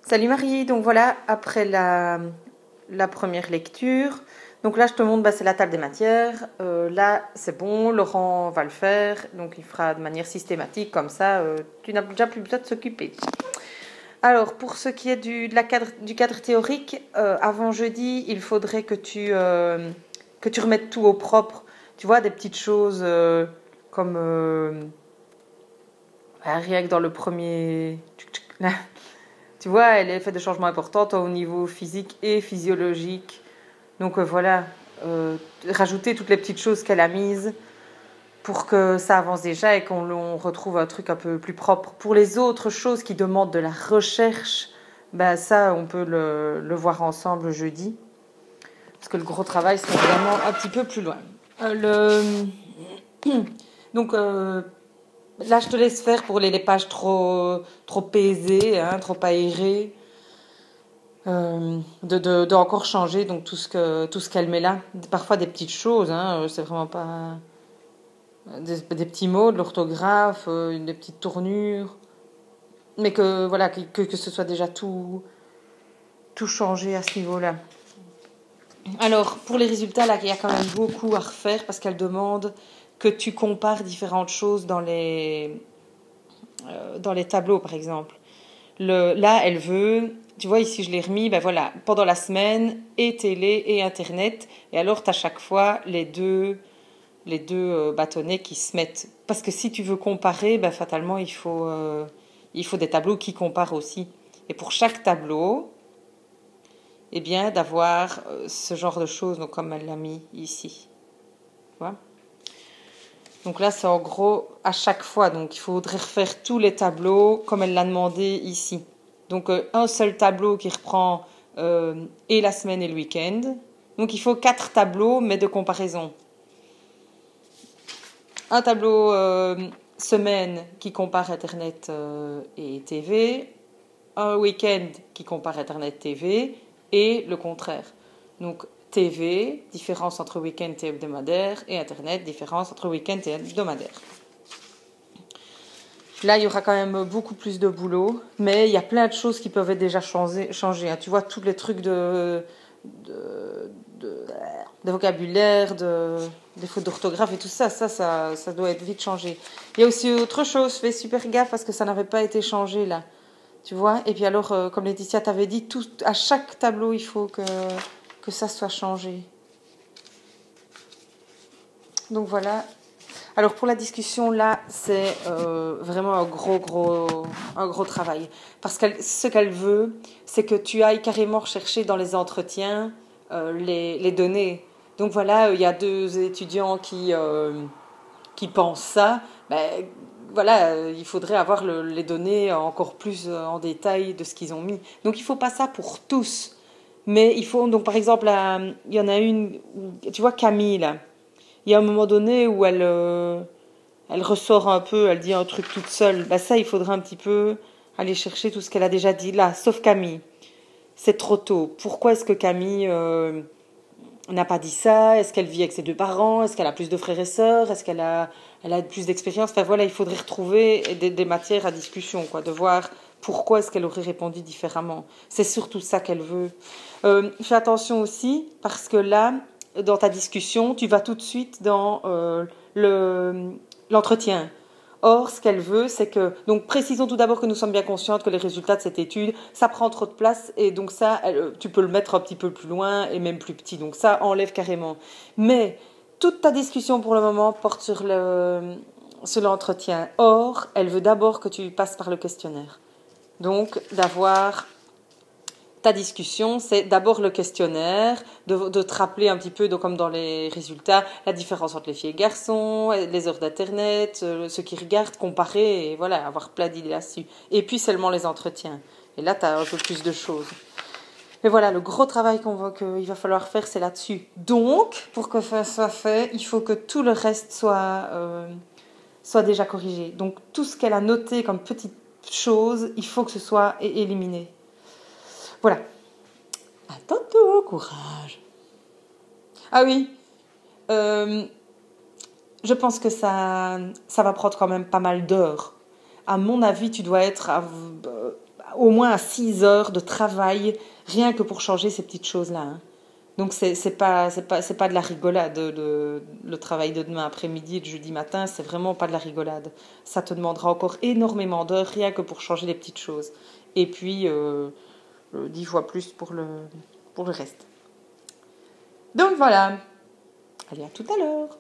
Salut Marie, donc voilà, après la première lecture, donc là je te montre, c'est la table des matières. Là c'est bon, Laurent va le faire, donc il fera de manière systématique, comme ça tu n'as déjà plus besoin de s'occuper. Alors pour ce qui est du cadre théorique, avant jeudi, il faudrait que tu remettes tout au propre. Tu vois, des petites choses comme rien que dans le premier... Là, tu vois, elle a fait des changements importants au niveau physique et physiologique. Donc voilà, rajouter toutes les petites choses qu'elle a mises pour que ça avance déjà et qu'on retrouve un truc un peu plus propre. Pour les autres choses qui demandent de la recherche, ça, on peut le voir ensemble jeudi. Parce que le gros travail, c'est vraiment un petit peu plus loin. Donc, là, je te laisse faire pour les pages trop aisées, hein, trop aérées. De encore changer donc tout ce qu'elle met là. Parfois des petites choses, hein, c'est vraiment pas des petits mots, de l'orthographe, des petites tournures, mais que voilà que ce soit déjà tout changé à ce niveau-là. Alors pour les résultats là, il y a quand même beaucoup à refaire parce qu'elle demande que tu compares différentes choses dans les tableaux par exemple. Là, elle veut, tu vois, ici je l'ai remis, voilà, pendant la semaine, et télé et internet. Et alors, tu as chaque fois les deux bâtonnets qui se mettent. Parce que si tu veux comparer, fatalement, il faut des tableaux qui comparent aussi. Et pour chaque tableau, eh bien, d'avoir ce genre de choses, donc comme elle l'a mis ici. Tu vois ? Donc là, c'est en gros à chaque fois. Donc il faudrait refaire tous les tableaux comme elle l'a demandé ici. Donc un seul tableau qui reprend et la semaine et le week-end. Donc il faut 4 tableaux, mais de comparaison. Un tableau semaine qui compare Internet et TV. Un week-end qui compare Internet TV. Et le contraire. Donc TV, différence entre week-end et hebdomadaire, et Internet, différence entre week-end et hebdomadaire. Là, il y aura quand même beaucoup plus de boulot, mais il y a plein de choses qui peuvent être déjà changées. Tu vois, tous les trucs de vocabulaire, des fautes d'orthographe et tout ça, ça doit être vite changé. Il y a aussi autre chose, fais super gaffe parce que ça n'avait pas été changé là. Tu vois, et puis alors, comme Laetitia t'avait dit, à chaque tableau, il faut que ça soit changé. Donc voilà. Alors pour la discussion, là, c'est vraiment un gros travail. Parce que ce qu'elle veut, c'est que tu ailles carrément rechercher dans les entretiens les données. Donc voilà, il y a 2 étudiants qui pensent ça. Voilà, il faudrait avoir les données encore plus en détail de ce qu'ils ont mis. Donc il ne faut pas ça pour tous. Mais il faut, donc par exemple, il y en a une, tu vois Camille là. Il y a un moment donné où elle ressort un peu, elle dit un truc toute seule. Ça, il faudrait un petit peu aller chercher tout ce qu'elle a déjà dit là, sauf Camille. C'est trop tôt. Pourquoi est-ce que Camille n'a pas dit ça? Est-ce qu'elle vit avec ses 2 parents? Est-ce qu'elle a plus de frères et sœurs? Est-ce qu'elle a plus d'expérience? Enfin voilà, il faudrait retrouver des matières à discussion, quoi, de voir pourquoi est-ce qu'elle aurait répondu différemment. C'est surtout ça qu'elle veut. Fais attention aussi, parce que là, dans ta discussion, tu vas tout de suite dans l'entretien. Or, ce qu'elle veut, c'est que... Donc, précisons tout d'abord que nous sommes bien conscientes que les résultats de cette étude, ça prend trop de place et donc ça, tu peux le mettre un petit peu plus loin et même plus petit. Donc ça, enlève carrément. Mais toute ta discussion pour le moment porte sur l'entretien. Or, elle veut d'abord que tu passes par le questionnaire. Donc, d'avoir... Ta discussion, c'est d'abord le questionnaire, de te rappeler un petit peu, comme dans les résultats, la différence entre les filles et les garçons, les heures d'internet, ceux qui regardent, comparer, et voilà, avoir plein d'idées là-dessus. Et puis seulement les entretiens. Et là, tu as un peu plus de choses. Mais voilà, le gros travail qu'il va falloir faire, c'est là-dessus. Donc, pour que ça soit fait, il faut que tout le reste soit déjà corrigé. Donc, tout ce qu'elle a noté comme petite chose, il faut que ce soit éliminé. Voilà. À tantôt, courage. Ah oui, je pense que ça va prendre quand même pas mal d'heures. À mon avis, tu dois être au moins à 6 heures de travail, rien que pour changer ces petites choses-là. Hein. Donc c'est pas de la rigolade. Le travail de demain après-midi et de jeudi matin, c'est vraiment pas de la rigolade. Ça te demandera encore énormément d'heures, rien que pour changer les petites choses. Et puis 10 fois plus pour le reste. Donc voilà. Allez, à tout à l'heure.